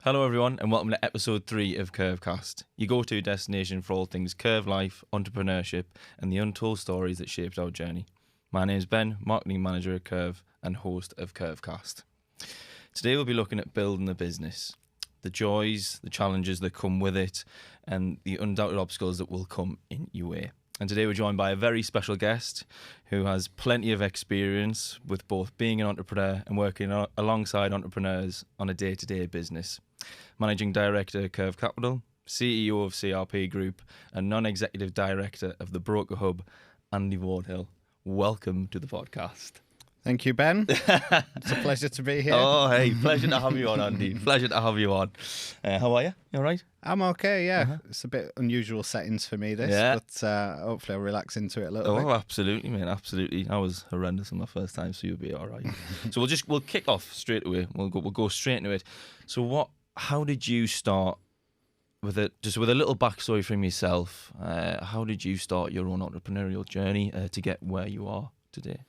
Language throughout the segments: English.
Hello everyone and welcome to episode 3 of KERVcast, your go-to destination for all things KERV life, entrepreneurship and the untold stories that shaped our journey. My name is Ben, marketing manager at KERV and host of KERVcast. Today we'll be looking at building a business, the joys, the challenges that come with it and the undoubted obstacles that will come in your way. And today we're joined by a very special guest who has plenty of experience with both being an entrepreneur and working alongside entrepreneurs on a day-to-day business. Managing Director at KERV Capital, CEO of CRP Group and Non-Executive Director of the Broker Hub, Andy Wardill. Welcome to the podcast. Thank you, Ben. It's a pleasure to be here. Oh, hey, pleasure to have you on, Andy. Pleasure to have you on. How are you? You all right? I'm okay, yeah. It's a bit unusual settings for me, this, but hopefully I'll relax into it a little bit. Oh, absolutely, mate, absolutely. I was horrendous on my first time, so you'll be all right. So we'll kick off straight away. We'll go straight into it. So how did you start with it? Just with a little backstory from yourself, how did you start your own entrepreneurial journey to get where you are today?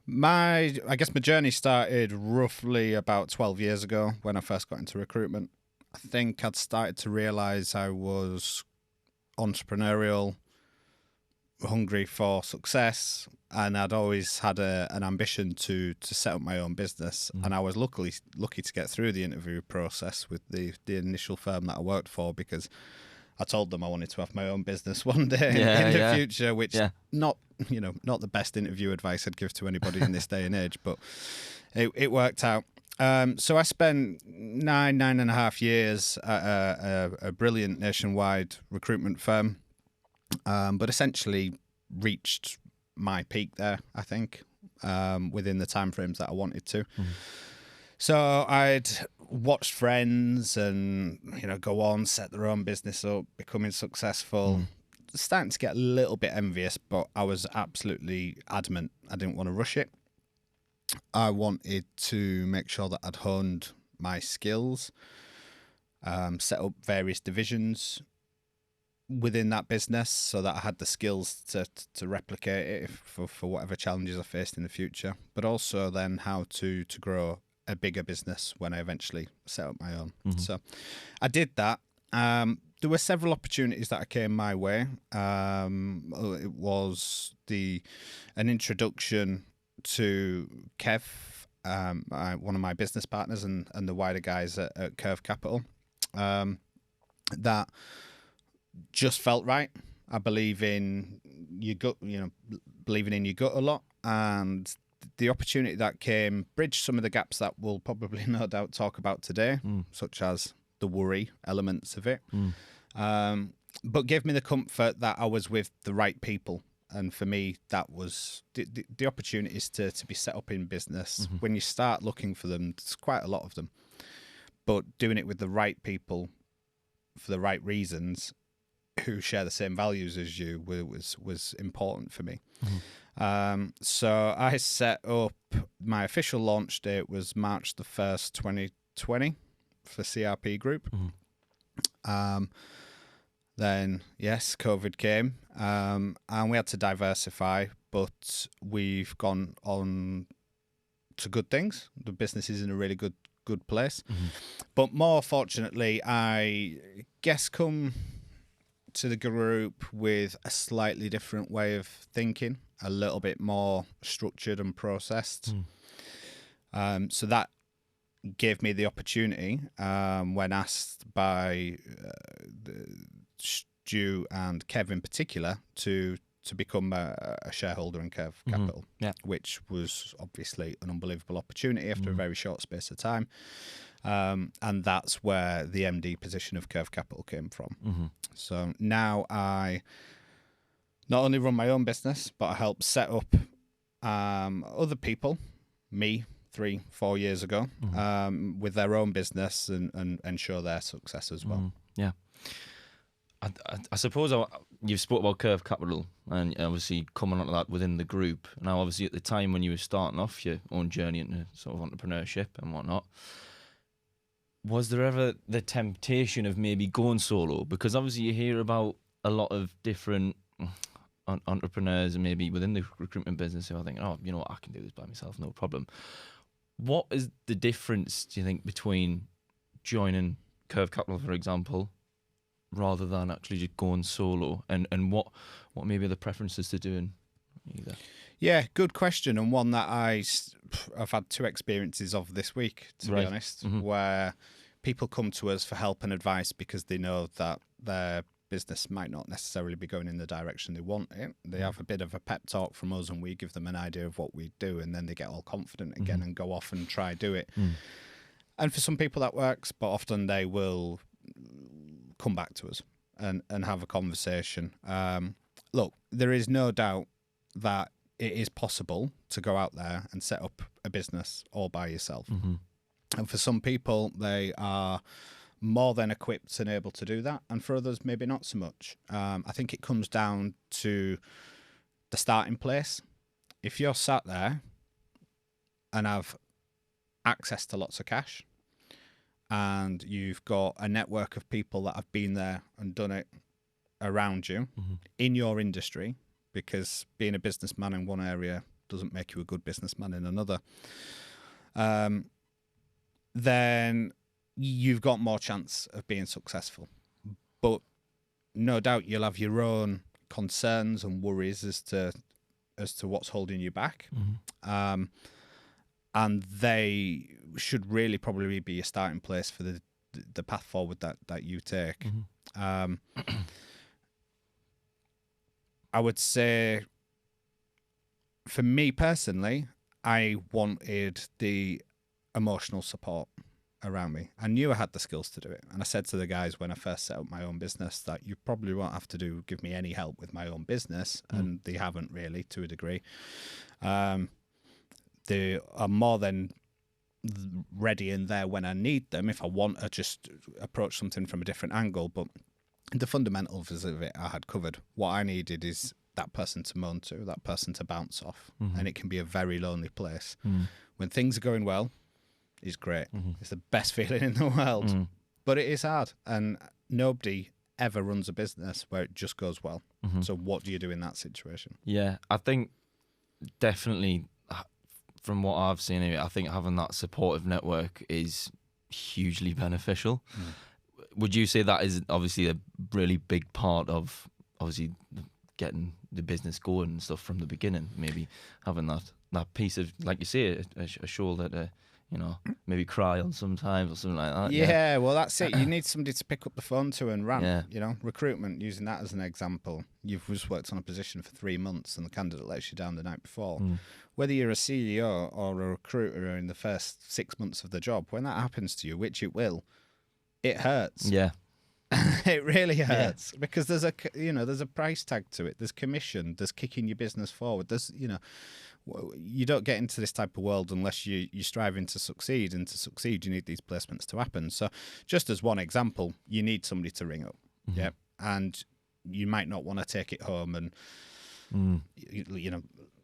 I guess my journey started roughly about 12 years ago when I first got into recruitment. I think I'd started to realise I was entrepreneurial, hungry for success, and I'd always had an ambition to set up my own business. And I was lucky to get through the interview process with the initial firm that I worked for, because I told them I wanted to have my own business one day in the future, which not the best interview advice I'd give to anybody in this day and age, but it worked out. So I spent nine and a half years at a brilliant nationwide recruitment firm, but essentially reached my peak there, I think, within the timeframes that I wanted to. So I'd watched friends and, go on, set their own business up, becoming successful, starting to get a little bit envious, but I was absolutely adamant I didn't want to rush it. I wanted to make sure that I'd honed my skills, set up various divisions within that business so that I had the skills to replicate it for whatever challenges I faced in the future, but also then how to grow a bigger business when I eventually set up my own. So I did that. There were several opportunities that came my way. It was an introduction to Kev, one of my business partners, and the wider guys at KERV Capital, that just felt right. I believe in your gut, believing in your gut a lot, and the opportunity that came bridged some of the gaps that we'll probably no doubt talk about today, such as the worry elements of it, but gave me the comfort that I was with the right people. And for me, that was the opportunities to be set up in business. When you start looking for them, there's quite a lot of them, but doing it with the right people for the right reasons who share the same values as you was important for me. So I set up, my official launch date was March the 1st, 2020 for CRP Group. Then, yes, COVID came, and we had to diversify, but we've gone on to good things. The business is in a really good place. But more fortunately, I guess come to the group with a slightly different way of thinking, a little bit more structured and processed. So that gave me the opportunity, when asked by Stu and Kev in particular, to become a shareholder in KERV Capital, which was obviously an unbelievable opportunity after a very short space of time. And that's where the MD position of KERV Capital came from. So now I not only run my own business, but I help set up other people, me 3-4 years ago, with their own business and ensure their success as well. I suppose you've spoke about KERV Capital and obviously coming onto that within the group. Now, obviously, at the time when you were starting off your own journey into sort of entrepreneurship and whatnot, was there ever the temptation of maybe going solo? Because obviously you hear about a lot of different entrepreneurs and maybe within the recruitment business who are thinking, oh, I can do this by myself, no problem. What is the difference, do you think, between joining KERV Capital, for example, rather than actually just going solo? And what maybe are the preferences to doing either? Yeah, good question, and one that I've had two experiences of this week, to be honest, where people come to us for help and advice because they know that their business might not necessarily be going in the direction they want it. They have a bit of a pep talk from us, and we give them an idea of what we do, and then they get all confident again and go off and try do it. And for some people that works, but often they will come back to us and have a conversation. Look, there is no doubt that it is possible to go out there and set up a business all by yourself. And for some people, they are more than equipped and able to do that. And for others, maybe not so much. I think it comes down to the starting place. If you're sat there and have access to lots of cash, and you've got a network of people that have been there and done it around you in your industry, because being a businessman in one area doesn't make you a good businessman in another, then you've got more chance of being successful. But no doubt you'll have your own concerns and worries as to what's holding you back. And they should really probably be a starting place for the path forward that you take. I would say, for me personally, I wanted the emotional support around me. I knew I had the skills to do it. And I said to the guys when I first set up my own business that you probably won't have to give me any help with my own business. And they haven't really, to a degree. They are more than ready in there when I need them if I want to just approach something from a different angle. But the fundamentals of it I had covered. What I needed is that person to moan to, that person to bounce off. And it can be a very lonely place. When things are going well, it's great. It's the best feeling in the world. But it is hard. And nobody ever runs a business where it just goes well. So what do you do in that situation? Yeah, I think definitely, from what I've seen, I think having that supportive network is hugely beneficial. Would you say that is obviously a really big part of obviously getting the business going and stuff from the beginning? Maybe having that piece of, like you say, a shoulder to, maybe cry on sometimes or something like that. Yeah, well, that's it. You need somebody to pick up the phone to and rant. Recruitment, using that as an example. You've just worked on a position for 3 months and the candidate lets you down the night before. Whether you're a CEO or a recruiter in the first 6 months of the job, when that happens to you, which it will, it hurts. Yeah. It really hurts because there's a price tag to it. There's commission. There's kicking your business forward. There's, you don't get into this type of world unless you're striving to succeed. And to succeed, you need these placements to happen. So just as one example, you need somebody to ring up. Yeah. And you might not want to take it home. And,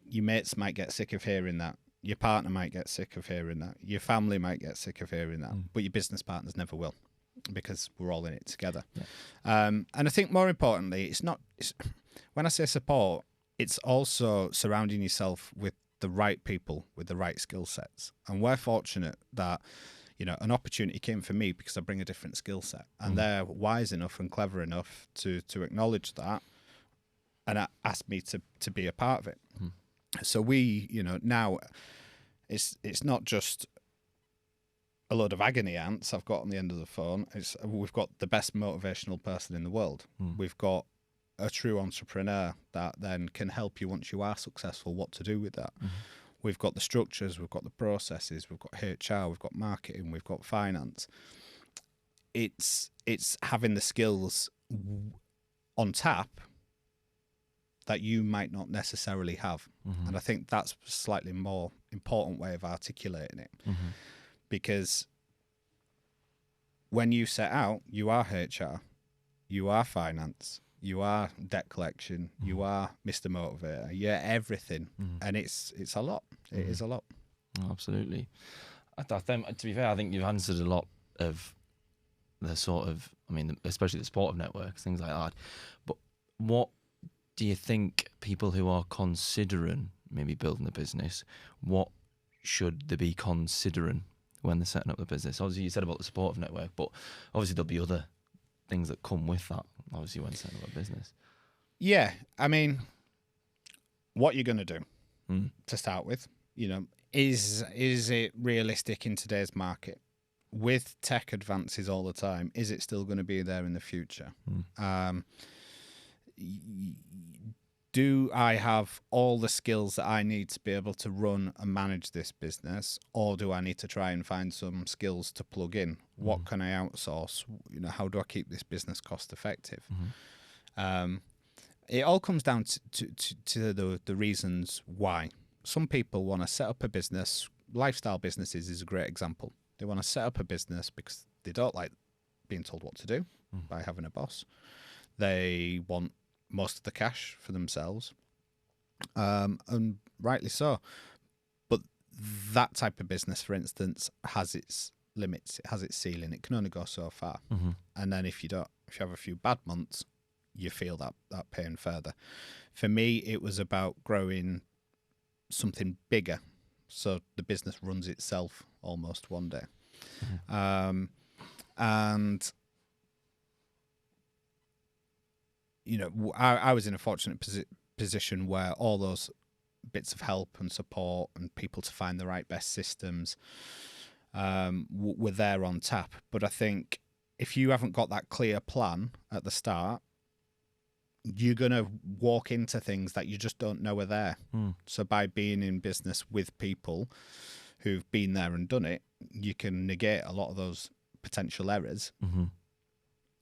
your mates might get sick of hearing that. Your partner might get sick of hearing that. Your family might get sick of hearing that. But your business partners never will, because we're all in it together. And I think more importantly, it's when I say support, it's also surrounding yourself with the right people with the right skill sets. And we're fortunate that, an opportunity came for me because I bring a different skill set, and they're wise enough and clever enough to acknowledge that and ask me to be a part of it. So we, now it's not just a load of agony ants I've got on the end of the phone. We've got the best motivational person in the world. We've got a true entrepreneur that then can help you once you are successful, what to do with that. We've got the structures, we've got the processes, we've got HR, we've got marketing, we've got finance. It's having the skills on tap that you might not necessarily have. And I think that's a slightly more important way of articulating it. Because when you set out, you are HR, you are finance, you are debt collection, you are Mr. Motivator, you're everything. And it's a lot. It is a lot. Oh, absolutely. I think, to be fair, I think you've answered a lot of the sort of, especially the supportive networks, things like that. But what do you think people who are considering maybe building a business, what should they be considering when they're setting up the business? Obviously, you said about the supportive network, but obviously there'll be other things that come with that, obviously, when setting up a business. Yeah, I mean, what you're going to do to start with, is it realistic in today's market? With tech advances all the time, is it still going to be there in the future? Do I have all the skills that I need to be able to run and manage this business, or do I need to try and find some skills to plug in? What can I outsource? How do I keep this business cost effective? It all comes down to the reasons why. Some people want to set up a business. Lifestyle businesses is a great example. They want to set up a business because they don't like being told what to do by having a boss. They want most of the cash for themselves, and rightly so. But that type of business, for instance, has its limits. It has its ceiling. It can only go so far. And then if you have a few bad months, you feel that pain further. For me, it was about growing something bigger, so the business runs itself almost one day. And I was in a fortunate position where all those bits of help and support and people to find the right best systems were there on tap. But I think if you haven't got that clear plan at the start, you're going to walk into things that you just don't know are there. So by being in business with people who've been there and done it, you can negate a lot of those potential errors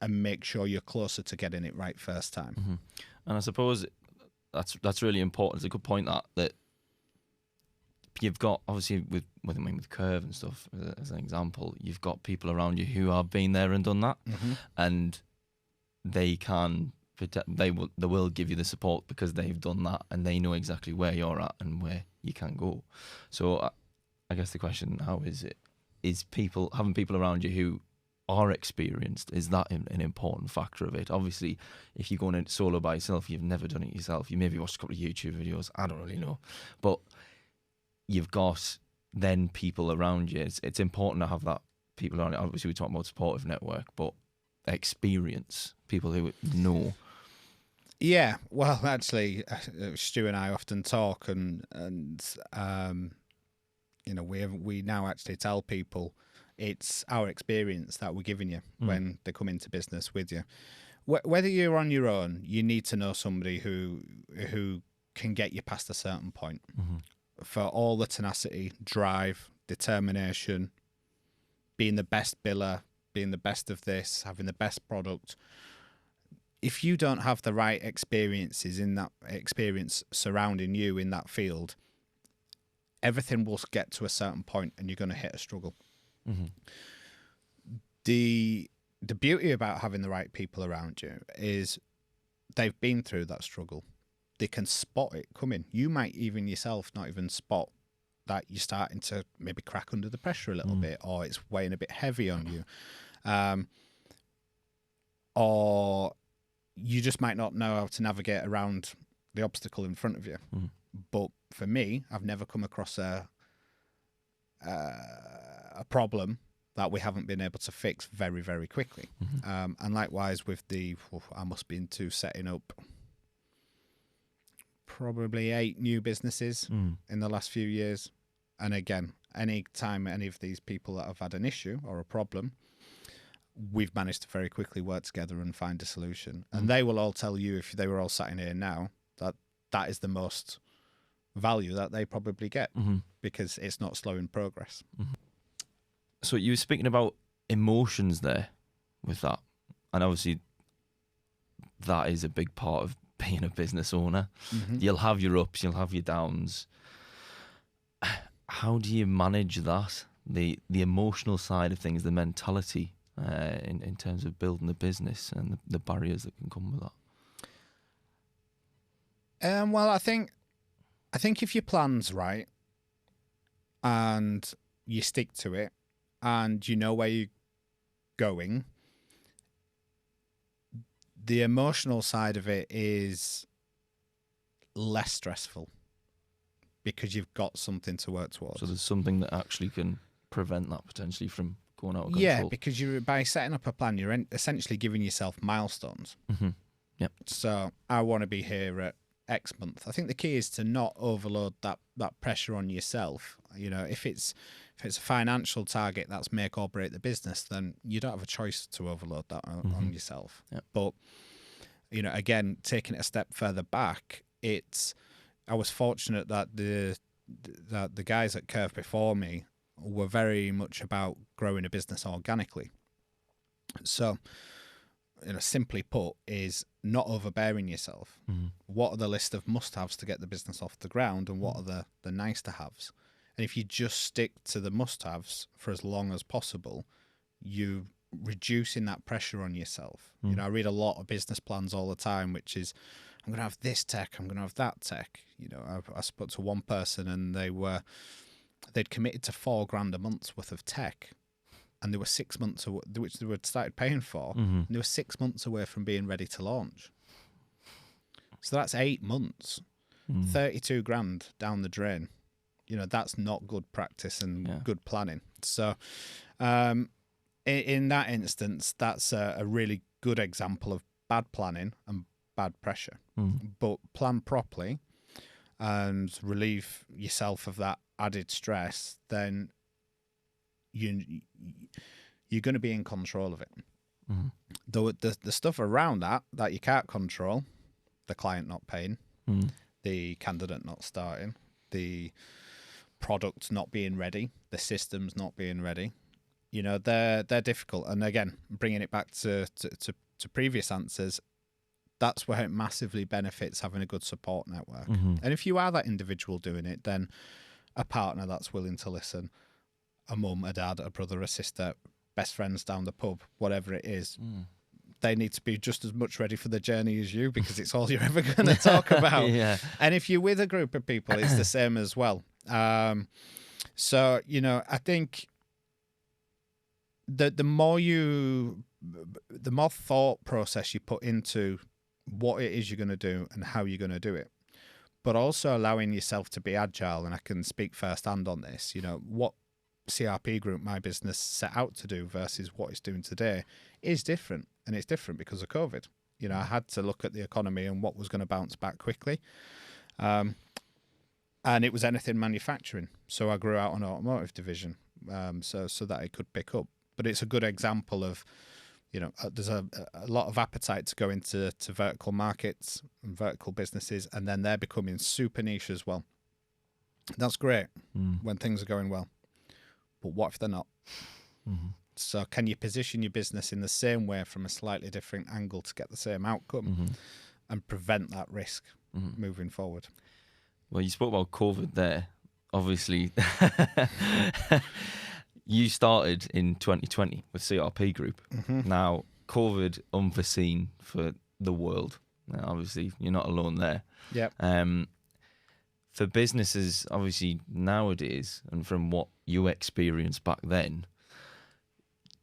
and make sure you're closer to getting it right first time. And I suppose that's really important. It's a good point that you've got, obviously, with KERV and stuff, as an example, you've got people around you who have been there and done that, and they will give you the support because they've done that and they know exactly where you're at and where you can go. So I guess the question now is having people around you who are experienced, is that an important factor of it? Obviously, if you're going in solo by yourself, you've never done it yourself, you maybe watched a couple of YouTube videos, I don't really know, but you've got then people around you. It's important to have that people around you. Obviously, we talk about supportive network, but experience, people who know. Yeah, well, actually, Stu and I often talk, and we now actually tell people it's our experience that we're giving you when they come into business with you. Whether you're on your own, you need to know somebody who can get you past a certain point. For all the tenacity, drive, determination, being the best biller, being the best of this, having the best product. If you don't have the right experiences in that experience surrounding you in that field, everything will get to a certain point and you're going to hit a struggle. The beauty about having the right people around you is they've been through that struggle. They can spot it coming. You might even yourself not even spot that you're starting to maybe crack under the pressure a little bit, or it's weighing a bit heavy on you. Or you just might not know how to navigate around the obstacle in front of you. But for me, I've never come across a problem that we haven't been able to fix very, very quickly. And likewise with I must be into setting up probably 8 new businesses in the last few years. And again, any time any of these people that have had an issue or a problem, we've managed to very quickly work together and find a solution. And they will all tell you, if they were all sat in here now, that is the most value that they probably get because it's not slowing progress. So you were speaking about emotions there with that. And obviously that is a big part of being a business owner. You'll have your ups, you'll have your downs. How do you manage that? The emotional side of things, the mentality in terms of building the business and the barriers that can come with that? Well, I think if your plan's right and you stick to it and you know where you're going, the emotional side of it is less stressful because you've got something to work towards. So there's something that actually can prevent that potentially from going out of control. Yeah, because by setting up a plan, you're essentially giving yourself milestones. Mm-hmm. Yep. So I want to be here at X month. I think the key is to not overload that pressure on yourself. You know, if it's a financial target that's make or break the business, then you don't have a choice to overload that on yourself. Yep. But, you know, again, taking it a step further back, I was fortunate that the guys at KERV before me were very much about growing a business organically. So, you know, simply put, is not overbearing yourself. Mm-hmm. What are the list of must-haves to get the business off the ground, and what are the nice-to-haves? And if you just stick to the must-haves for as long as possible, you reducing that pressure on yourself. You know, I read a lot of business plans all the time, which is, I'm going to have this tech, I'm going to have that tech. You know, I spoke to one person, and they'd committed to $4,000 a month's worth of tech, and they were 6 months away, which they had started paying for, and they were 6 months away from being ready to launch. So that's 8 months, 32 grand down the drain. You know, that's not good practice and good planning. So in that instance, that's a really good example of bad planning and bad pressure. But plan properly and relieve yourself of that added stress, then you're going to be in control of it. The stuff around that you can't control, the client not paying, the candidate not starting, the product not being ready, the systems not being ready, you know, they're difficult. And again, bringing it back to previous answers, that's where it massively benefits having a good support network. And if you are that individual doing it, then a partner that's willing to listen, a mum, a dad, a brother, a sister, best friends down the pub, whatever it is, they need to be just as much ready for the journey as you, because it's all you're ever going to talk about. And if you're with a group of people, it's the same as well. So, you know, I think the more thought process you put into what it is you're going to do and how you're going to do it, but also allowing yourself to be agile. And I can speak firsthand on this, you know, what CRP Group, my business, set out to do versus what it's doing today is different. And it's different because of COVID. You know, I had to look at the economy and what was going to bounce back quickly. And it was anything manufacturing. So I grew out an automotive division so that it could pick up. But it's a good example of, you know, there's a lot of appetite to go into vertical markets and vertical businesses, and then they're becoming super niche as well. That's great when things are going well. But what if they're not? So can you position your business in the same way from a slightly different angle to get the same outcome and prevent that risk moving forward? Well, you spoke about COVID there. Obviously, you started in 2020 with CRP Group. Now, COVID, unforeseen for the world. Now, obviously, you're not alone there. For businesses, obviously, nowadays, and from what you experienced back then,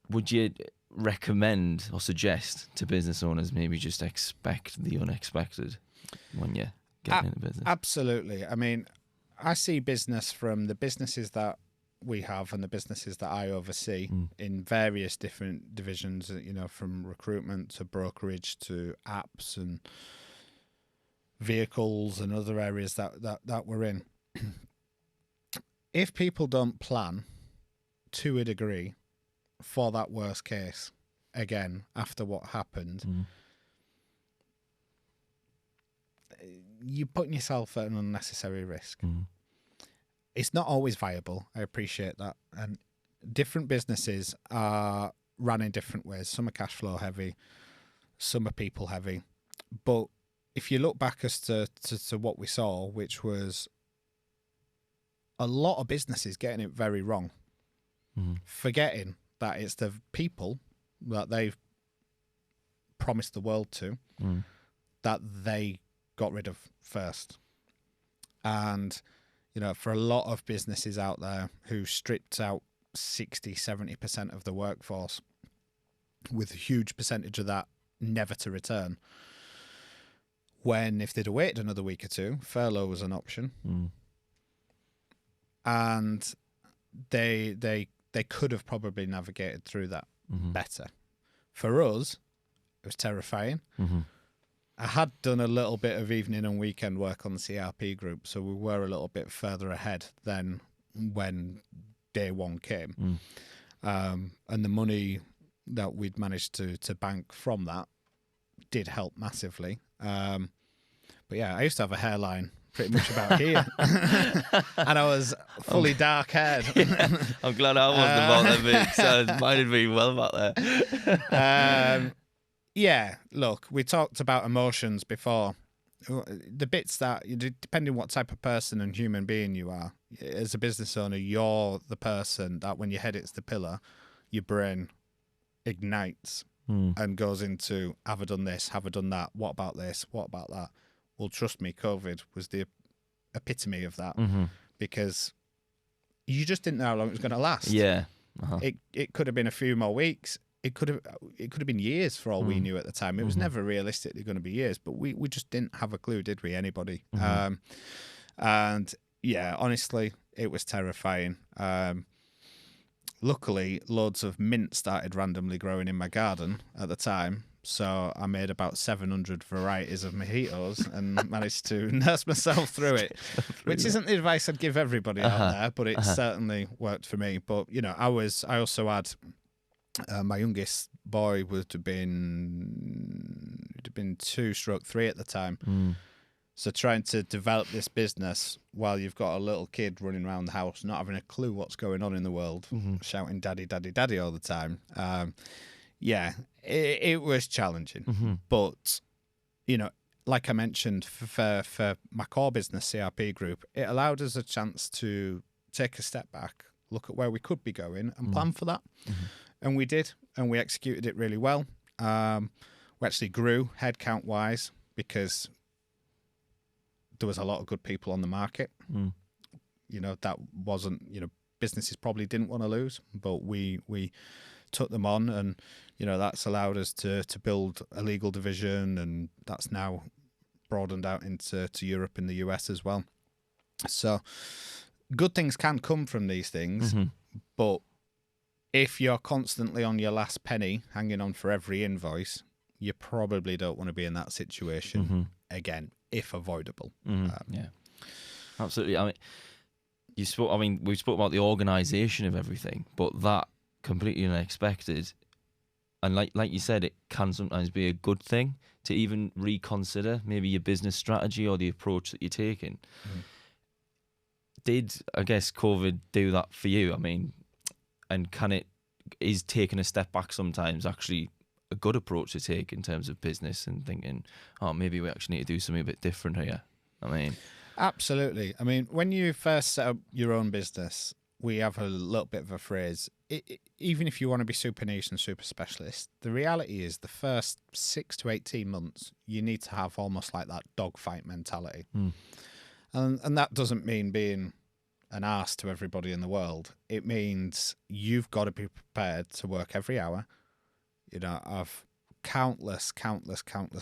would you recommend or suggest to business owners maybe just expect the unexpected when you're getting into business? Absolutely. I mean, I see business from the businesses that we have and the businesses that I oversee in various different divisions, you know, from recruitment to brokerage to apps and vehicles and other areas that we're in. If people don't plan to a degree for that worst case, again, after what happened, you're putting yourself at an unnecessary risk. It's not always viable. I appreciate that. And different businesses are run in different ways. Some are cash flow heavy, some are people heavy. But if you look back as to what we saw, which was a lot of businesses getting it very wrong, forgetting that it's the people that they've promised the world to that they got rid of first. And, you know, for a lot of businesses out there who stripped out 60-70% of the workforce, with a huge percentage of that never to return, when if they'd have waited another week or two, furlough was an option. And they they could have probably navigated through that Mm-hmm. better. For us, it was terrifying. Mm-hmm. I had done a little bit of evening and weekend work on the CRP Group, so we were a little bit further ahead than when day one came. And the money that we'd managed to bank from that did help massively. But yeah, I used to have a hairline pretty much about here, and I was fully dark haired. Yeah, I'm glad I wasn't about that bit, so mine would be well back there. Yeah, look, we talked about emotions before. The bits that, depending what type of person and human being you are, as a business owner, you're the person that when your head hits the pillar, your brain ignites and goes into, have I done this? Have I done that? What about this? What about that? Well, trust me, COVID was the epitome of that because you just didn't know how long it was going to last. Yeah. It could have been a few more weeks. It could have been years for all we knew at the time. It was never realistically going to be years, but we just didn't have a clue, did we? Anybody? And yeah, honestly, it was terrifying. Luckily, loads of mint started randomly growing in my garden at the time. So I made about 700 varieties of mojitos and managed to nurse myself through it, which isn't the advice I'd give everybody out there, but it certainly worked for me. But, you know, I also had my youngest boy would have been 2/3 at the time. So trying to develop this business while you've got a little kid running around the house, not having a clue what's going on in the world, shouting "daddy, daddy, daddy" all the time. Yeah, it was challenging. But, you know, like I mentioned, for my core business, CRP Group, it allowed us a chance to take a step back, look at where we could be going and plan for that. And we did, and we executed it really well. We actually grew headcount-wise because there was a lot of good people on the market. You know, that wasn't, you know, businesses probably didn't want to lose, but we took them on, and, you know, that's allowed us to build a legal division, and that's now broadened out into Europe and the US as well. So good things can come from these things, but if you're constantly on your last penny, hanging on for every invoice, you probably don't want to be in that situation again, if avoidable. Yeah, absolutely. I mean, we spoke about the organisation of everything, but that completely unexpected, and like you said, it can sometimes be a good thing to even reconsider maybe your business strategy or the approach that you're taking. Did, I guess, COVID do that for you? I mean, and is taking a step back sometimes actually a good approach to take in terms of business and thinking, oh, maybe we actually need to do something a bit different here? I mean, absolutely. I mean, when you first set up your own business, we have a little bit of a phrase. Even if you want to be super niche and super specialist, the reality is the first 6 to 18 months, you need to have almost like that dogfight mentality. And that doesn't mean being an arse to everybody in the world. It means you've got to be prepared to work every hour. You know, I've countless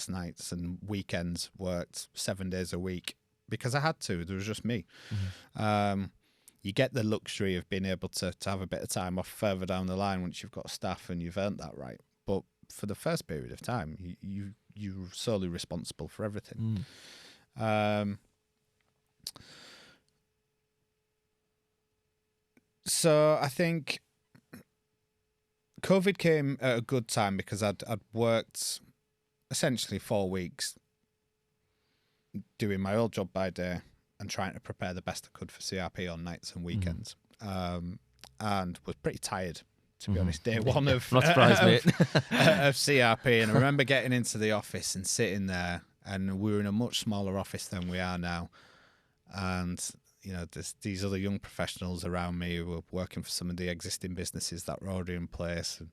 nights and weekends worked 7 days a week because I had to. There was just me. You get the luxury of being able to have a bit of time off further down the line once you've got staff and you've earned that right. But for the first period of time, you're solely responsible for everything. So I think COVID came at a good time because I'd worked essentially 4 weeks doing my old job by day and trying to prepare the best I could for CRP on nights and weekends, and was pretty tired, to be honest. Day one of not surprised, mate. of CRP, and I remember getting into the office and sitting there, and we were in a much smaller office than we are now, and you know, these other young professionals around me who were working for some of the existing businesses that were already in place, and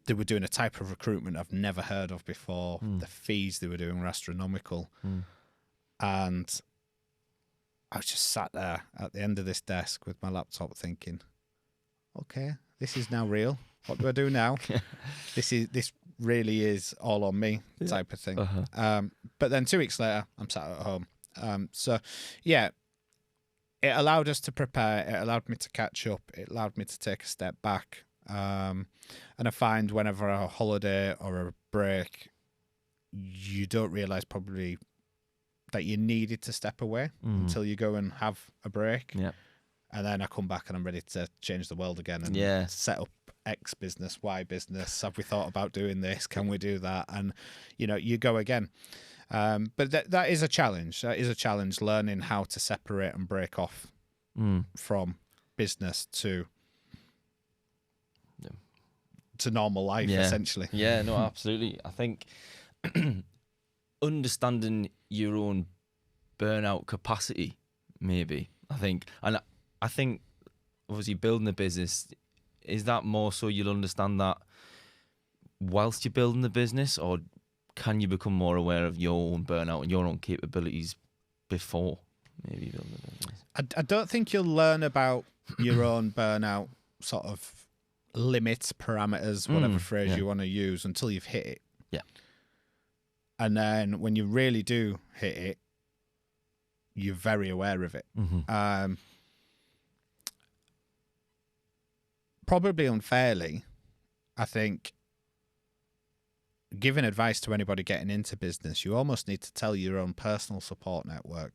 they were doing a type of recruitment I've never heard of before. The fees they were doing were astronomical, and I was just sat there at the end of this desk with my laptop thinking, okay, this is now real. What do I do now? This really is all on me type of thing. But then 2 weeks later, I'm sat at home. So, yeah, it allowed us to prepare. It allowed me to catch up. It allowed me to take a step back. And I find whenever a holiday or a break, you don't realize probably that you needed to step away until you go and have a break. Yeah. And then I come back and I'm ready to change the world again and set up X business, Y business. Have we thought about doing this? Can we do that? And, you go again. But that is a challenge. That is a challenge, learning how to separate and break off from business to normal life, essentially. Yeah, no, absolutely. I think understanding your own burnout capacity, maybe. I think obviously building a business, is that more so you'll understand that whilst you're building the business, or can you become more aware of your own burnout and your own capabilities before maybe building a business? I don't think you'll learn about your own burnout sort of limits, parameters, whatever phrase you want to use, until you've hit it. Yeah. And then when you really do hit it, you're very aware of it. Probably unfairly, I think, giving advice to anybody getting into business, you almost need to tell your own personal support network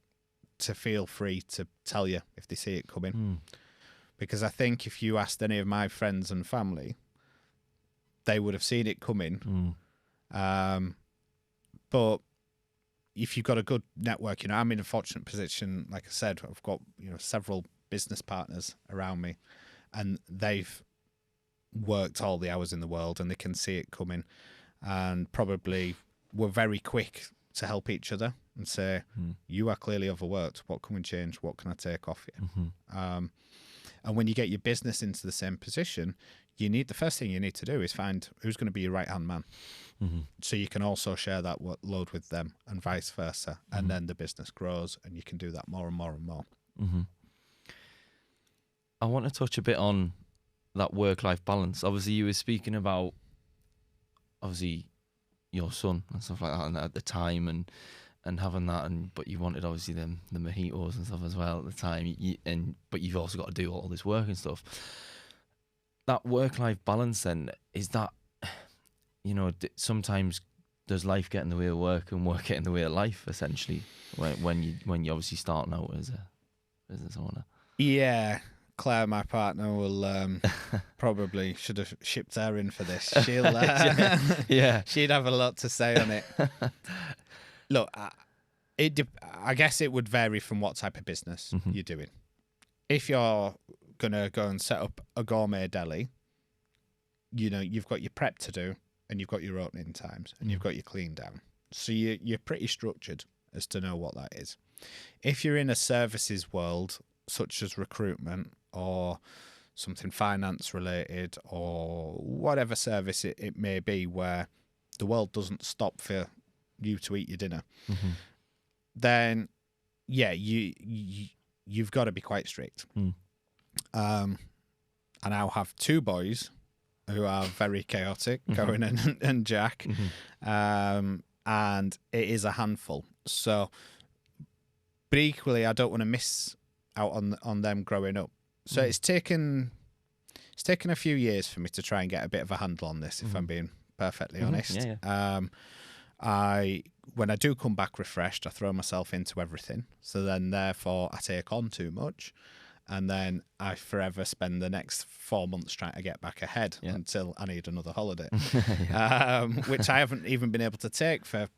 to feel free to tell you if they see it coming. Because I think if you asked any of my friends and family, they would have seen it coming. But if you've got a good network, I'm in a fortunate position. Like I said, I've got several business partners around me, and they've worked all the hours in the world, and they can see it coming, and probably were very quick to help each other and say, "You are clearly overworked. What can we change? What can I take off you?" And when you get your business into the same position, the first thing you need to do is find who's going to be your right-hand man. So you can also share that load with them, and vice versa. And then the business grows, and you can do that more and more and more. I want to touch a bit on that work-life balance. Obviously, you were speaking about, your son and stuff like that, and at the time, and having that, but you wanted obviously the mojitos and stuff as well at the time, but you've also got to do all this work and stuff. That work-life balance then, is that, sometimes does life get in the way of work and work get in the way of life, essentially, when you obviously starting out as a business owner? Yeah. Claire, my partner, will probably should have shipped her in for this. She'll she'd have a lot to say on it. Look, I guess it would vary from what type of business you're doing. If you're gonna go and set up a gourmet deli, you've got your prep to do, and you've got your opening times, and you've got your clean down. So you're pretty structured as to know what that is. If you're in a services world, such as recruitment or something finance related, or whatever service it may be, where the world doesn't stop for you to eat your dinner, then you've got to be quite strict. And I'll have two boys who are very chaotic, Cohen and Jack, and it is a handful. So, but equally, I don't want to miss out on them growing up. So it's taken a few years for me to try and get a bit of a handle on this, if I'm being perfectly honest. When I do come back refreshed, I throw myself into everything. So then therefore I take on too much, and then I forever spend the next 4 months trying to get back ahead until I need another holiday, which I haven't even been able to take for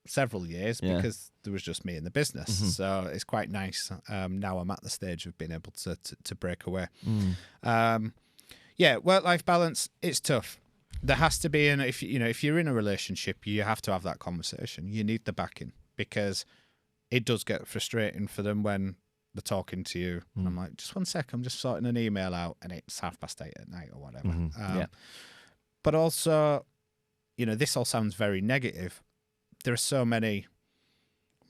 several years because there was just me in the business. So it's quite nice. Now I'm at the stage of being able to break away. Work-life balance, it's tough. There has to be, if you're in a relationship, you have to have that conversation. You need the backing, because it does get frustrating for them when they're talking to you. And I'm like, just 1 sec, I'm just sorting an email out, and it's 8:30 at night or whatever. But also, this all sounds very negative. There are so many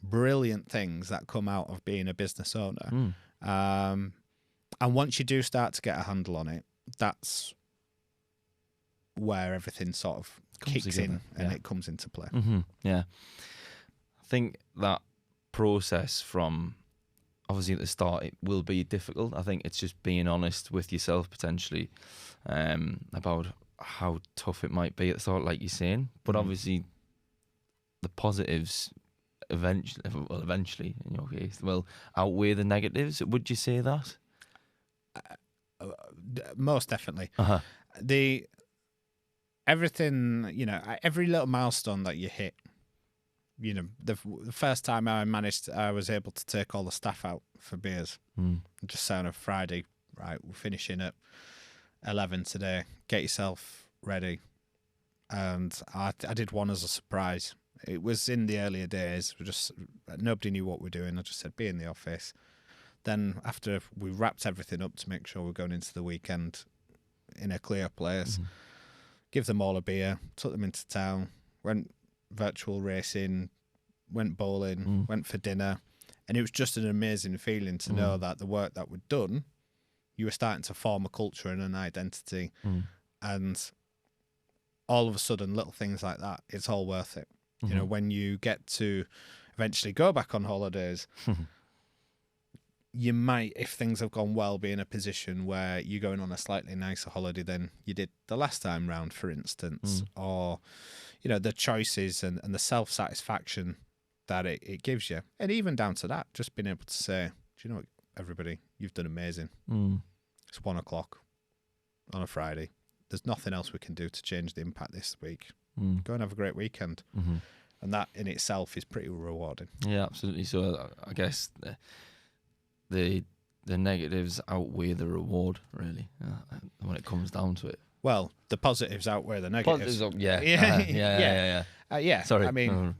brilliant things that come out of being a business owner. And once you do start to get a handle on it, that's where everything sort of kicks in and it comes into play. Yeah. I think that process from obviously at the start it will be difficult. I think it's just being honest with yourself potentially about how tough it might be at the start, like you're saying. But obviously the positives eventually in your case will outweigh the negatives. Would you say that? Most definitely. Uh-huh. Everything, every little milestone that you hit, the first time I was able to take all the staff out for beers. Just say on a Friday, right, we're finishing at 11 today, get yourself ready. And I did one as a surprise. It was in the earlier days, nobody knew what we're doing. I just said, be in the office. Then after we wrapped everything up to make sure we're going into the weekend in a clear place, give them all a beer, took them into town, went virtual racing, went bowling, went for dinner. And it was just an amazing feeling to know that the work that we'd done, you were starting to form a culture and an identity. And all of a sudden, little things like that, it's all worth it. When you get to eventually go back on holidays, you might, if things have gone well, be in a position where you're going on a slightly nicer holiday than you did the last time round, for instance, or, the choices and the self-satisfaction that it gives you. And even down to that, just being able to say, do you know what, everybody, you've done amazing. It's 1 o'clock on a Friday. There's nothing else we can do to change the impact this week. Go and have a great weekend. And that in itself is pretty rewarding. Yeah, absolutely. So I guess the negatives outweigh the reward, really, when it comes down to it. Well, the positives outweigh the negatives. Yeah. Sorry. I mean,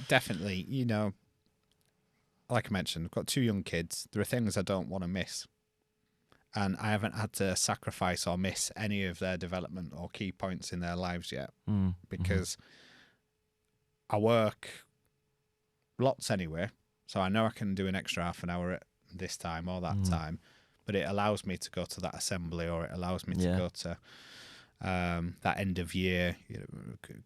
definitely, like I mentioned, I've got 2 young kids. There are things I don't want to miss. And I haven't had to sacrifice or miss any of their development or key points in their lives yet. Because I work lots anyway. So I know I can do an extra half an hour at this time or that time. But it allows me to go to that assembly, or it allows me to go to that end of year.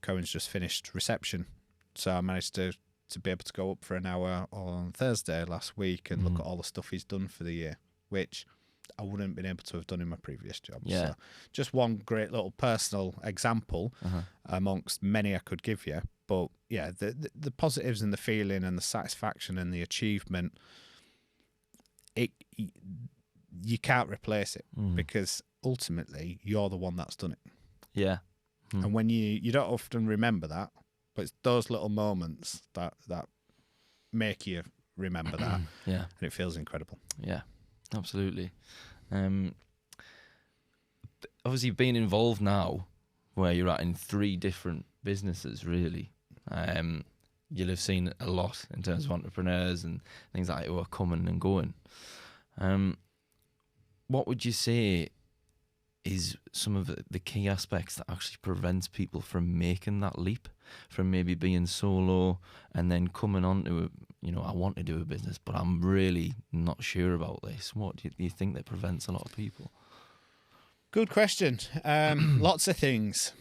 Cohen's just finished reception. So I managed to be able to go up for an hour on Thursday last week and look at all the stuff he's done for the year, which I wouldn't have been able to have done in my previous job. So just one great little personal example amongst many I could give you. But yeah, the positives and the feeling and the satisfaction and the achievement, you can't replace it because ultimately you're the one that's done it. Yeah. And when you don't often remember that, but it's those little moments that make you remember that. And it feels incredible. Yeah, absolutely. Obviously being involved now where you're at in 3 different businesses, really, you'll have seen a lot in terms of entrepreneurs and things like that who are coming and going. What would you say is some of the key aspects that actually prevents people from making that leap, from maybe being solo and then coming on to I want to do a business, but I'm really not sure about this? What do you think that prevents a lot of people? Good question. Lots of things.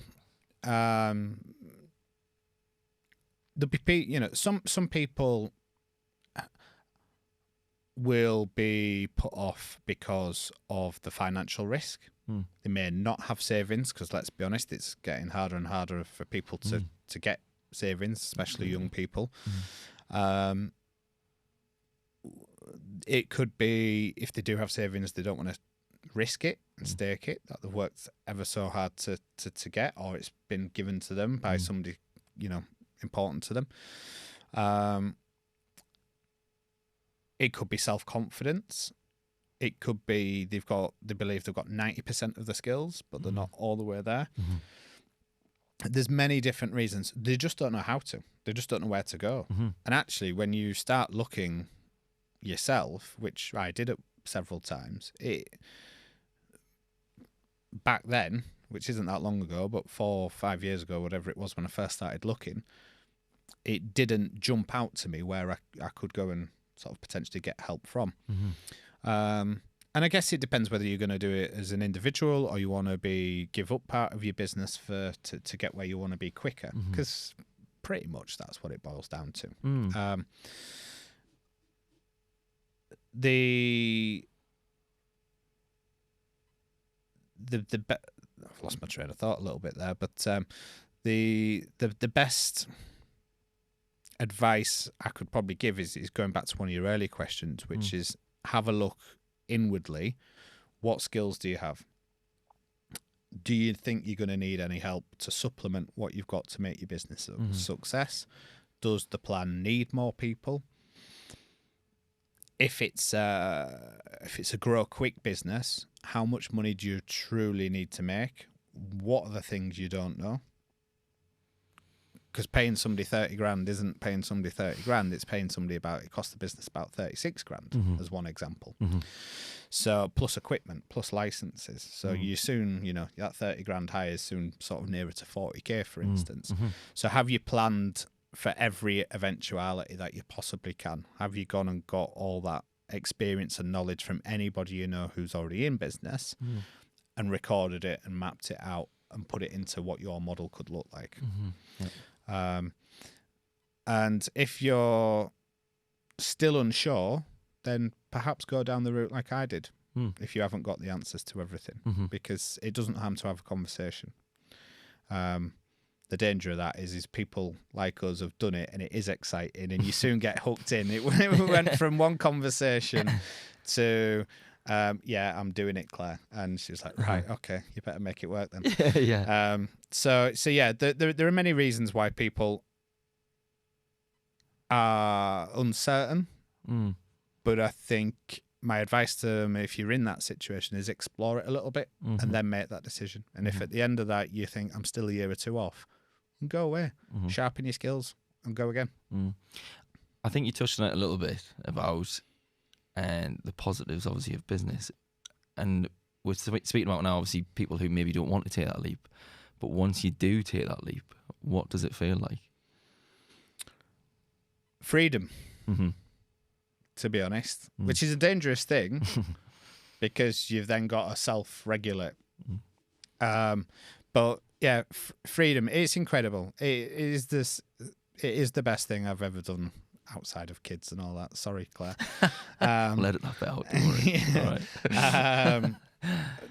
There'll be, some people will be put off because of the financial risk. They may not have savings because, let's be honest, it's getting harder and harder for people to get savings, especially young people. It could be, if they do have savings, they don't want to risk it and stake it that they've worked ever so hard to get, or it's been given to them by somebody important to them. It could be self-confidence. It could be they believe they've got 90% of the skills, but they're not all the way there. There's many different reasons. They just don't know how to. They just don't know where to go. And actually, when you start looking yourself, which I did it several times, back then, which isn't that long ago, but 4 or 5 years ago, whatever it was when I first started looking, it didn't jump out to me where I could go and sort of potentially get help from. And I guess it depends whether you're going to do it as an individual or you want to give up part of your business to get where you want to be quicker, because pretty much that's what it boils down to. I've lost my train of thought a little bit there, but the best advice I could probably give is going back to one of your early questions, which is have a look inwardly. What skills do you have? Do you think you're going to need any help to supplement what you've got to make your business a success? Does the plan need more people? If it's a grow quick business, how much money do you truly need to make? What are the things you don't know? Because paying somebody 30 grand isn't paying somebody 30 grand. It's paying somebody it costs the business about 36 grand as one example. So plus equipment, plus licenses. So you soon, that 30 grand hire is soon sort of nearer to 40k, for instance. So have you planned for every eventuality that you possibly can? Have you gone and got all that experience and knowledge from anybody you know who's already in business and recorded it and mapped it out and put it into what your model could look like? And if you're still unsure, then perhaps go down the route like I did if you haven't got the answers to everything, because it doesn't harm to have a conversation. The danger of that is people like us have done it and it is exciting and you soon get hooked in. It went from one conversation to, I'm doing it, Claire. And she was like, right, okay, you better make it work then. So there are many reasons why people are uncertain, but I think my advice to them, if you're in that situation, is explore it a little bit and then make that decision. And if at the end of that you think I'm still a year or two off, go away, sharpen your skills and go again. I think you touched on it a little bit about the positives, obviously, of business. And we're speaking about now, obviously, people who maybe don't want to take that leap. But once you do take that leap, what does it feel like? Freedom, to be honest, which is a dangerous thing because you've then got to self-regulate. But yeah, freedom, it's incredible. It is the best thing I've ever done outside of kids and all that. Sorry, Claire. I'll edit that bit out, don't worry. All right.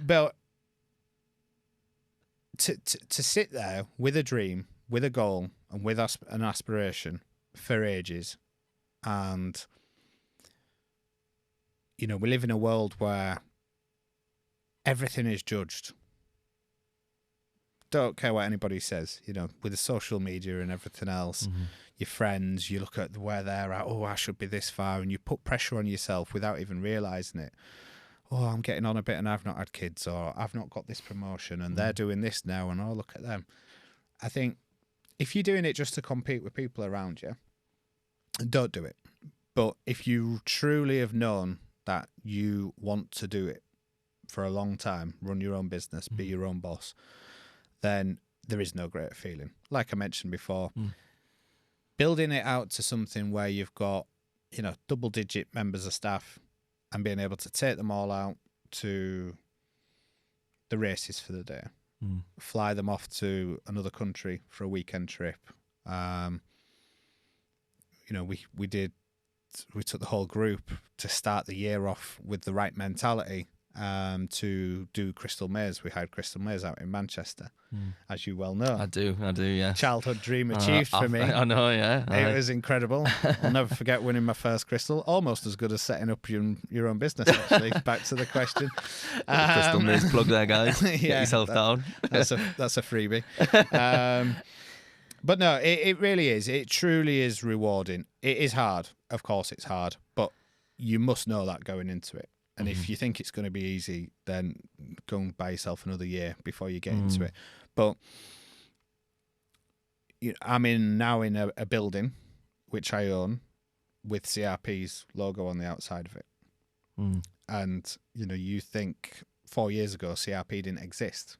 But to sit there with a dream, with a goal, and with an aspiration for ages, and we live in a world where everything is judged. Don't care what anybody says, with the social media and everything else, your friends, you look at where they're at, I should be this far, and you put pressure on yourself without even realising it. I'm getting on a bit and I've not had kids, or I've not got this promotion and they're doing this now and look at them. I think if you're doing it just to compete with people around you, don't do it. But if you truly have known that you want to do it for a long time, run your own business, be your own boss, then there is no greater feeling. Like I mentioned before, building it out to something where you've got, double-digit members of staff and being able to take them all out to the races for the day, fly them off to another country for a weekend trip. We took the whole group to start the year off with the right mentality to do Crystal Maze. We hired Crystal Maze out in Manchester, as you well know. I do, yeah. Childhood dream achieved for me. I know, yeah. It was incredible. I'll never forget winning my first Crystal. Almost as good as setting up your own business, actually. Back to the question. Crystal Maze plug there, guys. Get yourself down. That's a freebie. But no, it really is. It truly is rewarding. It is hard. Of course it's hard. But you must know that going into it. And if you think it's going to be easy, then go and buy yourself another year before you get into it. But I'm now in a building, which I own, with CRP's logo on the outside of it. And, you think 4 years ago, CRP didn't exist.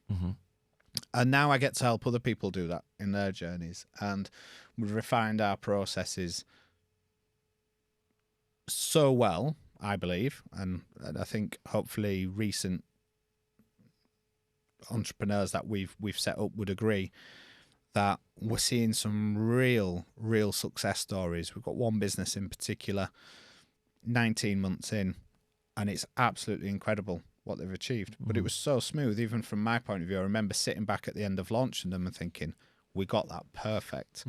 And now I get to help other people do that in their journeys. And we've refined our processes so well, I believe, and I think hopefully recent entrepreneurs that we've set up would agree that we're seeing some real success stories. We've got one business in particular 19 months in, and it's absolutely incredible what they've achieved. But it was so smooth, even from my point of view. I remember sitting back at the end of launching them and thinking, we got that perfect.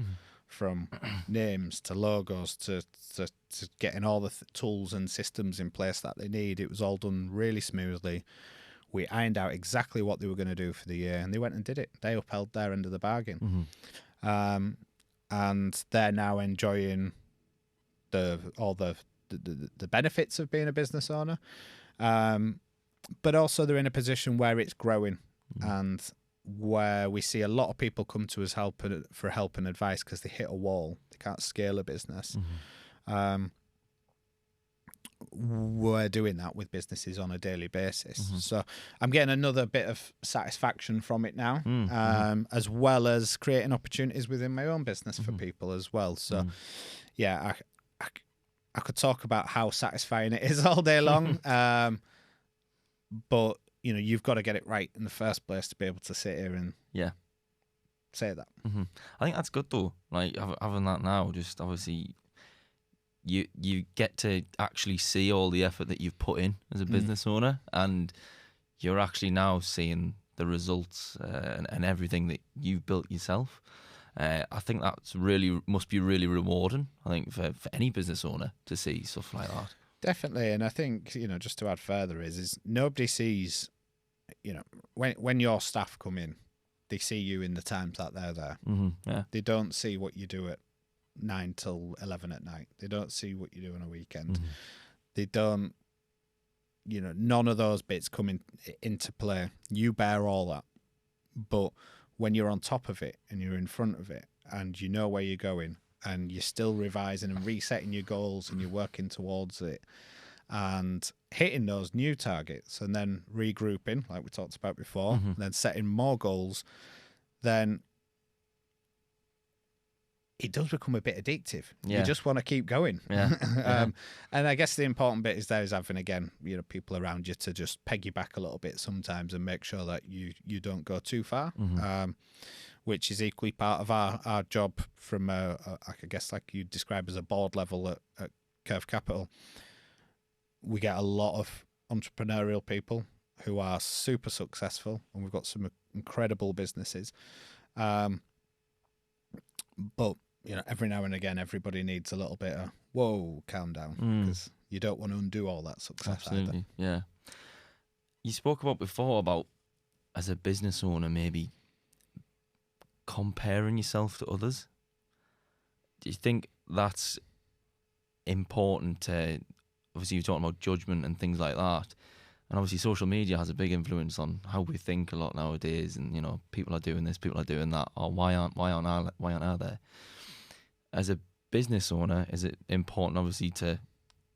From names to logos to getting all the tools and systems in place that they need. It was all done really smoothly. We ironed out exactly what they were going to do for the year, and they went and did it. They upheld their end of the bargain. And they're now enjoying all the benefits of being a business owner. But also they're in a position where it's growing and where we see a lot of people come to us for help and advice because they hit a wall. They can't scale a business. We're doing that with businesses on a daily basis. So I'm getting another bit of satisfaction from it now, as well as creating opportunities within my own business for people as well. So yeah, I could talk about how satisfying it is all day long. But you know, you've got to get it right in the first place to be able to sit here and say that. I think that's good though. Like having that now, just obviously you get to actually see all the effort that you've put in as a business owner, and you're actually now seeing the results and everything that you've built yourself. I think that's must be really rewarding. I think for any business owner to see stuff like that. Definitely, and I think, you know, just to add further is nobody sees, you know, when your staff come in, they see you in the times that they're there. Yeah. They don't see what you do at 9 till 11 at night. They don't see what you do on a weekend. They don't, you know, none of those bits come into play. You bear all that, but when you're on top of it and you're in front of it and you know where you're going, and you're still revising and resetting your goals and you're working towards it and hitting those new targets and then regrouping, like we talked about before, and then setting more goals, then it does become a bit addictive. You just want to keep going. And I guess the important bit is having, again, you know, people around you to just peg you back a little bit sometimes and make sure that you don't go too far. Which is equally part of our job from, I guess, like you describe as a board level at KERV Capital. We get a lot of entrepreneurial people who are super successful, and we've got some incredible businesses. But, you know, every now and again, everybody needs a little bit of, whoa, calm down, because you don't want to undo all that success. Absolutely, yeah. You spoke about as a business owner, maybe comparing yourself to others. Do you think that's important to, obviously you're talking about judgment and things like that, and obviously social media has a big influence on how we think a lot nowadays, and you know, people are doing this, people are doing that, or why aren't I there? As a business owner, is it important obviously to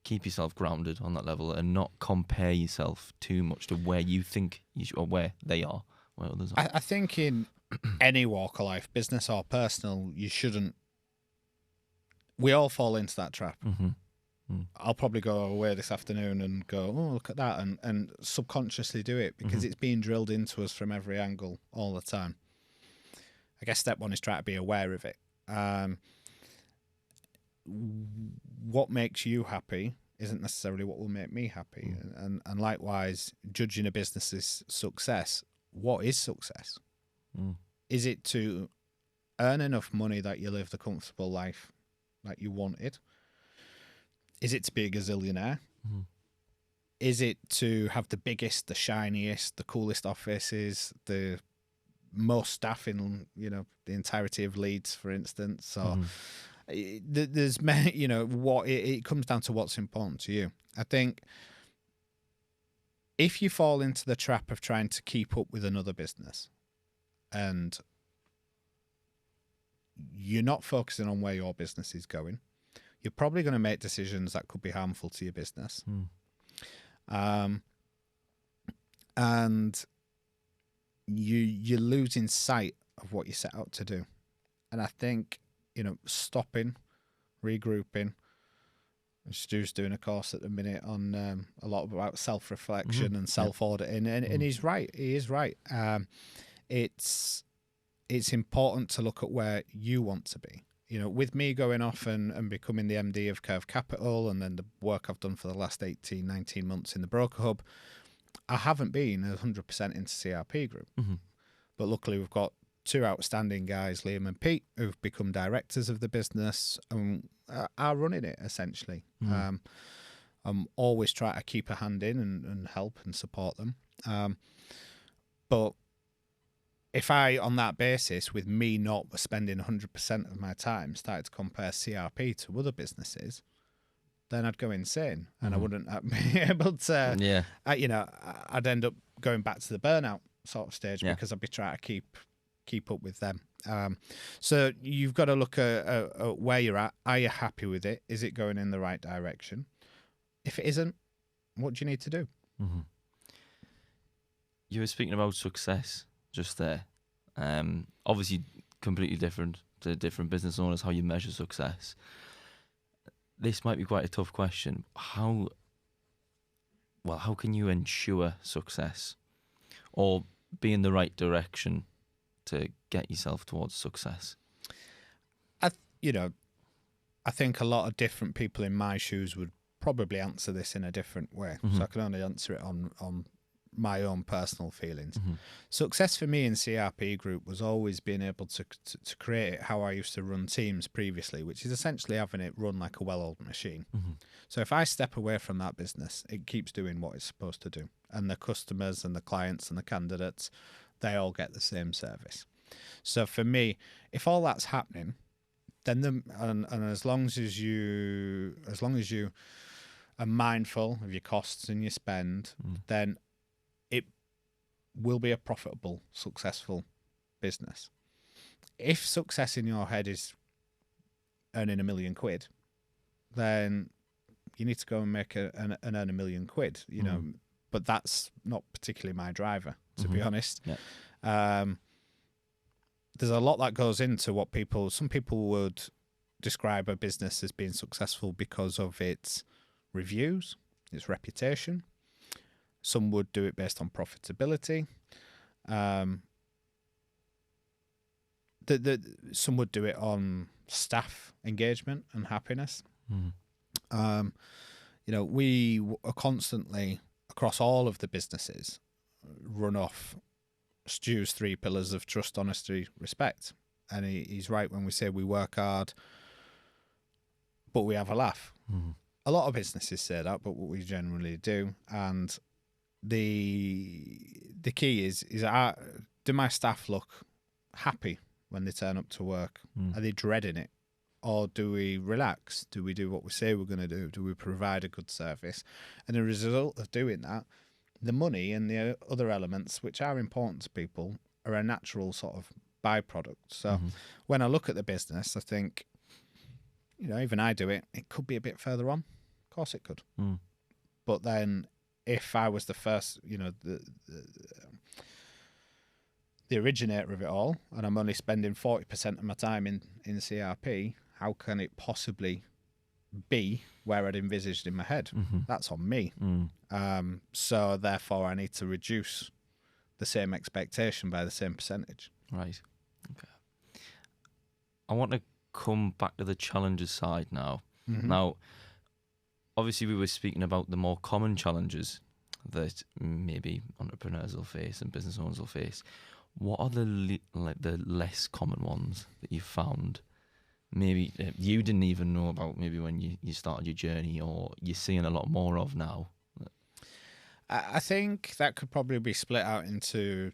keep yourself grounded on that level and not compare yourself too much to where you think you should, or where they are, where others are? I think in any walk of life, business or personal, you shouldn't. We all fall into that trap. I'll probably go away this afternoon and go, oh, look at that, and subconsciously do it because it's being drilled into us from every angle all the time. I guess step one is try to be aware of it. What makes you happy isn't necessarily what will make me happy. And likewise, judging a business's success, what is success? Is it to earn enough money that you live the comfortable life that you wanted? Is it to be a gazillionaire? Is it to have the biggest, the shiniest, the coolest offices, the most staff in, you know, the entirety of Leeds, for instance? Or there's many, you know, what it comes down to what's important to you. I think if you fall into the trap of trying to keep up with another business and you're not focusing on where your business is going, you're probably going to make decisions that could be harmful to your business. And you're losing sight of what you set out to do. And I think, you know, stopping, regrouping. Stu's doing a course at the minute on a lot about self-reflection and self-auditing, and he's right. He is right. It's important to look at where you want to be. with me going off and becoming the MD of KERV Capital, and then the work I've done for the last 18, 19 months in the broker hub, I haven't been 100% into CRP Group. Mm-hmm. But luckily we've got two outstanding guys, Liam and Pete, who've become directors of the business and are running it, essentially. Mm-hmm. I'm always trying to keep a hand in and help and support them. But if I, on that basis, with me not spending 100% of my time, started to compare CRP to other businesses, then I'd go insane, and I wouldn't be able to. I'd end up going back to the burnout sort of stage because I'd be trying to keep up with them. So you've got to look at where you're at. Are you happy with it? Is it going in the right direction? If it isn't, what do you need to do? Mm-hmm. You were speaking about success just there. Obviously, completely different to different business owners, how you measure success. This might be quite a tough question. How can you ensure success or be in the right direction to get yourself towards success? I think a lot of different people in my shoes would probably answer this in a different way. Mm-hmm. So I can only answer it on my own personal feelings. Mm-hmm. Success for me in CRP Group was always being able to create it how I used to run teams previously, which is essentially having it run like a well-oiled machine. Mm-hmm. So if I step away from that business, it keeps doing what it's supposed to do. And the customers and the clients and the candidates, they all get the same service. So for me, if all that's happening, then as long as you are mindful of your costs and your spend, then it will be a profitable, successful business. If success in your head is earning £1 million, then you need to go and make and earn £1 million, but that's not particularly my driver, to be honest. Yeah. There's a lot that goes into what some people would describe a business as being successful because of its reviews, its reputation. Some would do it based on profitability. Some would do it on staff engagement and happiness. We are constantly, across all of the businesses, run off Stu's 3 pillars of trust, honesty, respect. And he's right when we say we work hard, but we have a laugh. A lot of businesses say that, but what we generally do. And the key is do my staff look happy when they turn up to work? Are they dreading it? Or do we relax? Do we do what we say we're going to do? Do we provide a good service? And the result of doing that, the money and the other elements, which are important to people, are a natural sort of byproduct. So when I look at the business, I think, even I do it, it could be a bit further on. Of course it could. But then if I was the first, the originator of it all, and I'm only spending 40% of my time in CRP, how can it possibly be where I'd envisaged in my head? That's on me. So therefore I need to reduce the same expectation by the same percentage. Right. Okay. I want to come back to the challenges side now. Now, obviously we were speaking about the more common challenges that maybe entrepreneurs will face and business owners will face. What are the less common ones that you've found? Maybe you didn't even know about maybe when you started your journey, or you're seeing a lot more of now? I think that could probably be split out into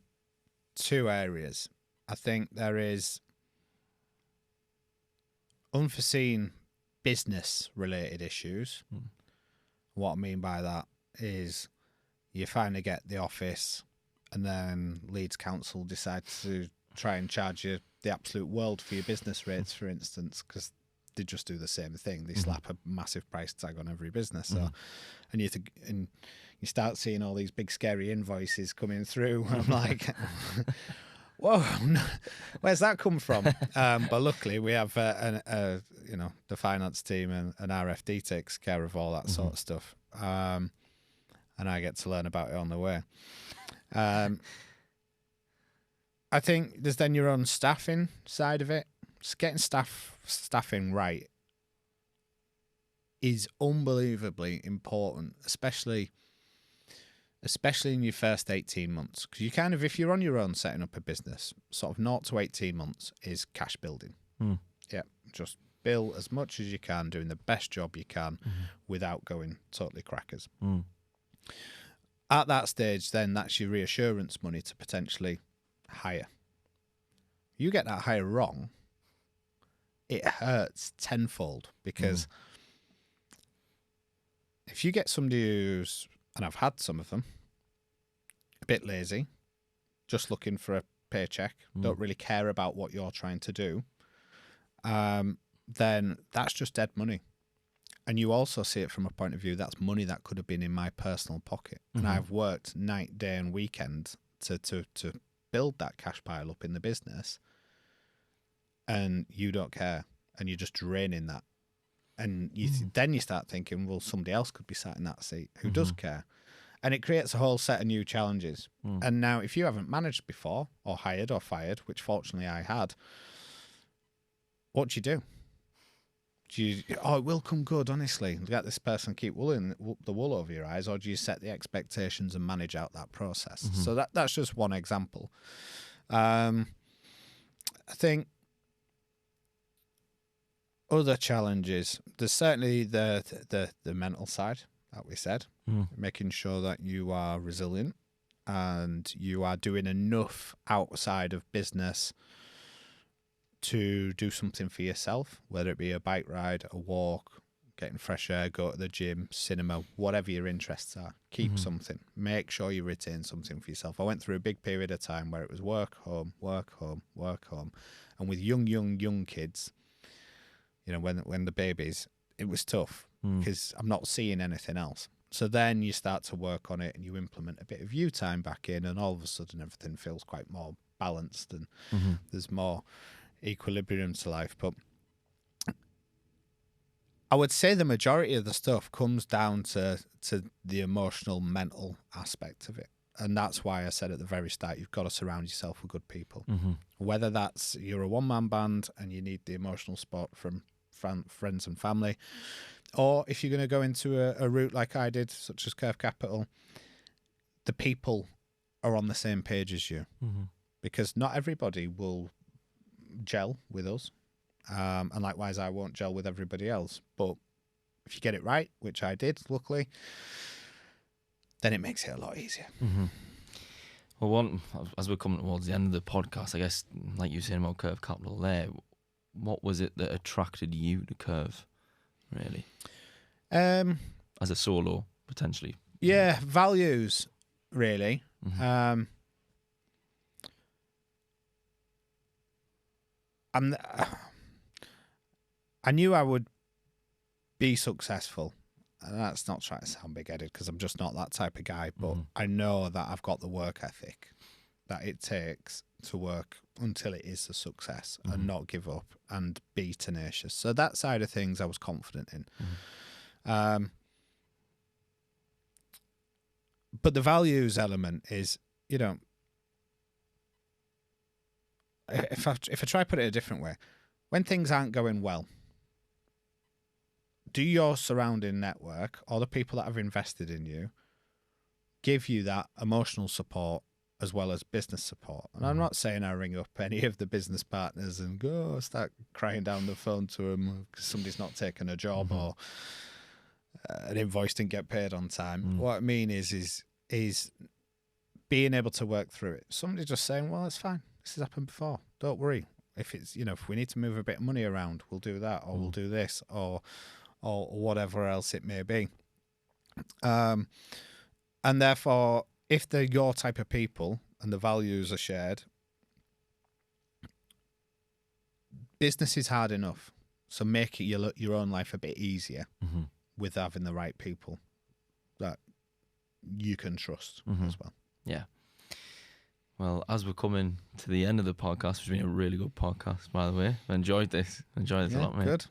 2 areas. I think there is unforeseen business-related issues. What I mean by that is you finally get the office and then Leeds Council decide to try and charge you the absolute world for your business rates, for instance, because they just do the same thing. They slap a massive price tag on every business. So, and you start seeing all these big scary invoices coming through. I'm like, whoa, where's that come from? But luckily we have the finance team and RFD takes care of all that sort of stuff. And I get to learn about it on the way. I think there's then your own staffing side of it. Just getting staff staffing right is unbelievably important, especially in your first 18 months. Because you kind of, if you're on your own setting up a business, sort of 0 to 18 months is cash building. Yeah, just build as much as you can, doing the best job you can without going totally crackers. At that stage, then that's your reassurance money to potentially hire. You get that hire wrong, it hurts tenfold, because if you get somebody who's, and I've had some of them, a bit lazy, just looking for a paycheck, don't really care about what you're trying to do, then that's just dead money. And you also see it from a point of view, that's money that could have been in my personal pocket. And I've worked night, day and weekend to build that cash pile up in the business, and you don't care, and you're just draining that. And then you start thinking, well, somebody else could be sat in that seat who does care. And it creates a whole set of new challenges. And now, if you haven't managed before, or hired or fired, which fortunately I had, what do you do? It will come good, honestly. Let this person keep the wool over your eyes, or do you set the expectations and manage out that process? So that's just one example. I think other challenges, there's certainly the mental side that we said, making sure that you are resilient and you are doing enough outside of business to do something for yourself, whether it be a bike ride, a walk, getting fresh air, go to the gym, cinema, whatever your interests are. Keep something. Make sure you retain something for yourself. I went through a big period of time where it was work, home, work, home, work, home. And with young kids, you know, when the babies, it was tough because I'm not seeing anything else. So then you start to work on it and you implement a bit of you time back in, and all of a sudden everything feels quite more balanced and there's more equilibrium to life. But I would say the majority of the stuff comes down to the emotional, mental aspect of it. And that's why I said at the very start, you've got to surround yourself with good people. Whether that's you're a one-man band and you need the emotional support from friends and family, or if you're going to go into a route like I did, such as KERV Capital, the people are on the same page as you. Because not everybody will gel with us. And likewise, I won't gel with everybody else. But if you get it right, which I did, luckily, then it makes it a lot easier. Well, as we're coming towards the end of the podcast, I guess, like you were saying about KERV Capital there, what was it that attracted you to KERV, really? As a solo, potentially. Yeah, values, really. I knew I would be successful. And that's not trying to sound big-headed, because I'm just not that type of guy. But I know that I've got the work ethic that it takes to work until it is a success and not give up and be tenacious. So that side of things I was confident in. But the values element is, you know, if I try to put it a different way, when things aren't going well, do your surrounding network, or the people that have invested in you, give you that emotional support as well as business support? And I'm not saying I ring up any of the business partners and go start crying down the phone to them because somebody's not taken a job or an invoice didn't get paid on time. What I mean is being able to work through it. Somebody just saying, well, it's fine. This has happened before. Don't worry. If it's, you know, if we need to move a bit of money around, we'll do that, or we'll do this, or whatever else it may be. And therefore, if they're your type of people and the values are shared, business is hard enough. So make it your own life a bit easier with having the right people that you can trust as well. Yeah. Well, as we're coming to the end of the podcast, it's been a really good podcast, by the way. I enjoyed this. A lot, mate. Good.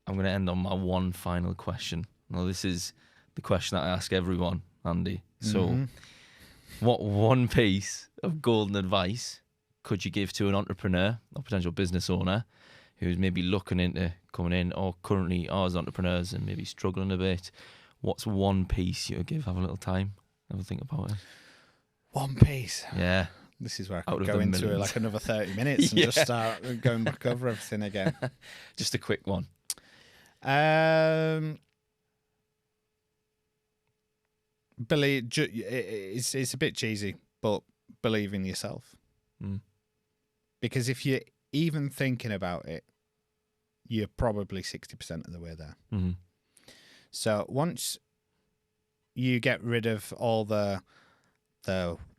I'm going to end on my one final question. Now, this is the question that I ask everyone, Andy. So, what one piece of golden advice could you give to an entrepreneur or potential business owner who's maybe looking into coming in or currently are as entrepreneurs and maybe struggling a bit? What's one piece you would give? Have a little time, have a think about it. One piece. Yeah. This is where I Out could of go the into millions. like another 30 minutes and Yeah. just start going back over everything again. Just a quick one. It's a bit cheesy, but believe in yourself. Because if you're even thinking about it, you're probably 60% of the way there. Mm-hmm. So once you get rid of all the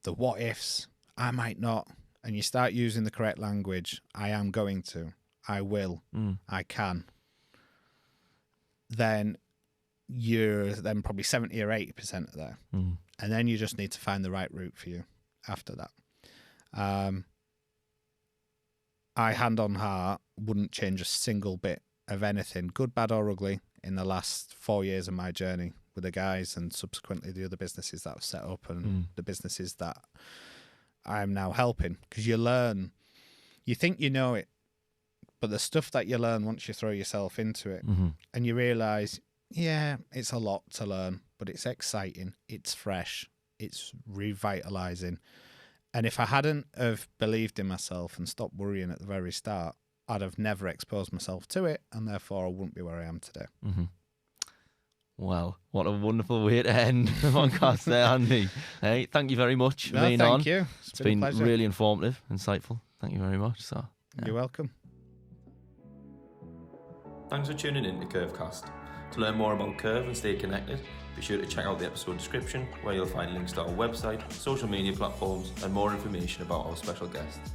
what ifs, I might not, and you start using the correct language, I am going to, I will, I can, then you're then probably 70 or 80% of there. And then you just need to find the right route for you after that. I, hand on heart, wouldn't change a single bit of anything, good, bad or ugly, in the last 4 years of my journey with the guys and subsequently the other businesses that I've set up and the businesses that I'm now helping. Because you learn, you think you know it, but the stuff that you learn once you throw yourself into it and you realise, yeah, it's a lot to learn, but it's exciting, it's fresh, it's revitalising. And if I hadn't have believed in myself and stopped worrying at the very start, I'd have never exposed myself to it, and therefore I wouldn't be where I am today. Well, what a wonderful way to end the podcast there, Andy. Hey, thank you very much for being on. Thank you. It's been really informative, insightful. Thank you very much. So, yeah. You're welcome. Thanks for tuning in to KERVcast. To learn more about KERV and stay connected, be sure to check out the episode description where you'll find links to our website, social media platforms and more information about our special guests.